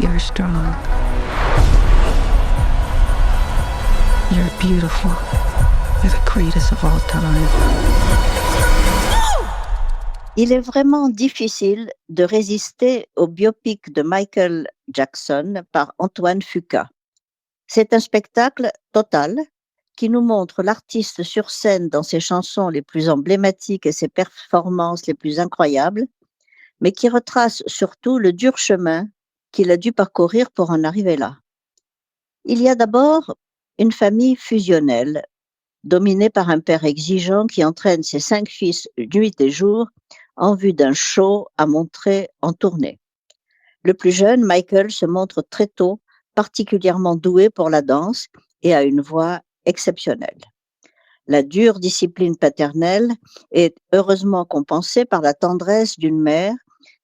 You're strong. You're beautiful. You're the greatest of all time. Il est vraiment difficile de résister au biopic de Michael Jackson par Antoine Fuqua. C'est un spectacle total qui nous montre l'artiste sur scène dans ses chansons les plus emblématiques et ses performances les plus incroyables, mais qui retrace surtout le dur chemin qu'il a dû parcourir pour en arriver là. Il y a d'abord une famille fusionnelle, dominée par un père exigeant qui entraîne ses 5 fils nuit et jour en vue d'un show à montrer en tournée. Le plus jeune, Michael, se montre très tôt particulièrement doué pour la danse et a une voix exceptionnelle. La dure discipline paternelle est heureusement compensée par la tendresse d'une mère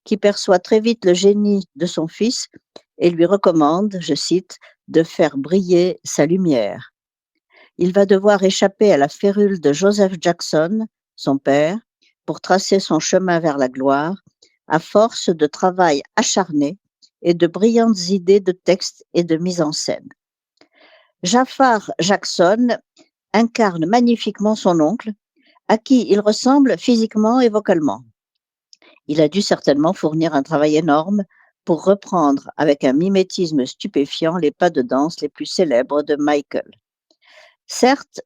qui perçoit très vite le génie de son fils et lui recommande, je cite, de faire briller sa lumière. Il va devoir échapper à la férule de Joseph Jackson, son père, pour tracer son chemin vers la gloire, à force de travail acharné et de brillantes idées de texte et de mise en scène. Jafar Jackson incarne magnifiquement son oncle, à qui il ressemble physiquement et vocalement. Il a dû certainement fournir un travail énorme pour reprendre avec un mimétisme stupéfiant les pas de danse les plus célèbres de Michael. Certes,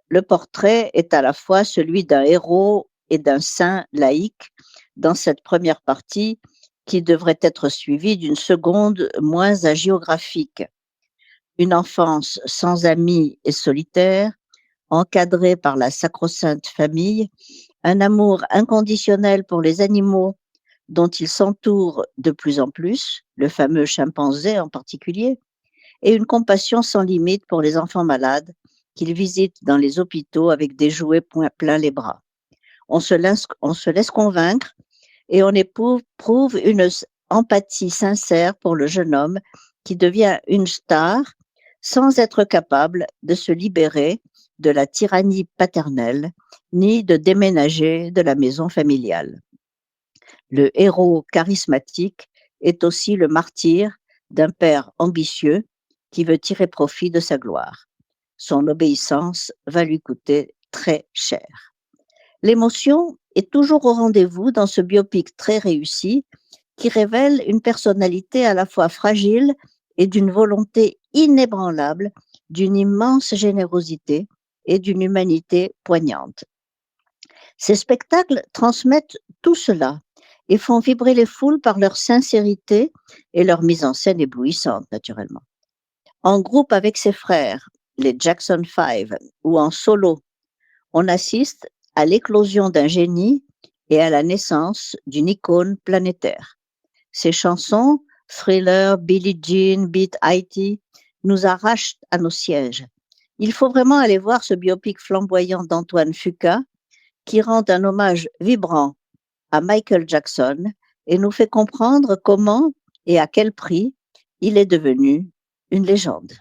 le portrait est à la fois celui d'un héros et d'un saint laïque dans cette première partie qui devrait être suivie d'une seconde moins hagiographique. Une enfance sans amis et solitaire, encadrée par la sacro-sainte famille, un amour inconditionnel pour les animaux dont il s'entoure de plus en plus, le fameux chimpanzé en particulier, et une compassion sans limite pour les enfants malades qu'il visite dans les hôpitaux avec des jouets plein les bras. On se laisse convaincre et on éprouve une empathie sincère pour le jeune homme qui devient une star sans être capable de se libérer de la tyrannie paternelle ni de déménager de la maison familiale. Le héros charismatique est aussi le martyr d'un père ambitieux qui veut tirer profit de sa gloire. Son obéissance va lui coûter très cher. L'émotion est toujours au rendez-vous dans ce biopic très réussi qui révèle une personnalité à la fois fragile et d'une volonté inébranlable, d'une immense générosité et d'une humanité poignante. Ces spectacles transmettent tout cela et font vibrer les foules par leur sincérité et leur mise en scène éblouissante, naturellement. En groupe avec ses frères, les Jackson 5, ou en solo, on assiste à l'éclosion d'un génie et à la naissance d'une icône planétaire. Ces chansons, Thriller, Billie Jean, Beat It, nous arrachent à nos sièges. Il faut vraiment aller voir ce biopic flamboyant d'Antoine Fuqua qui rend un hommage vibrant à Michael Jackson et nous fait comprendre comment et à quel prix il est devenu une légende.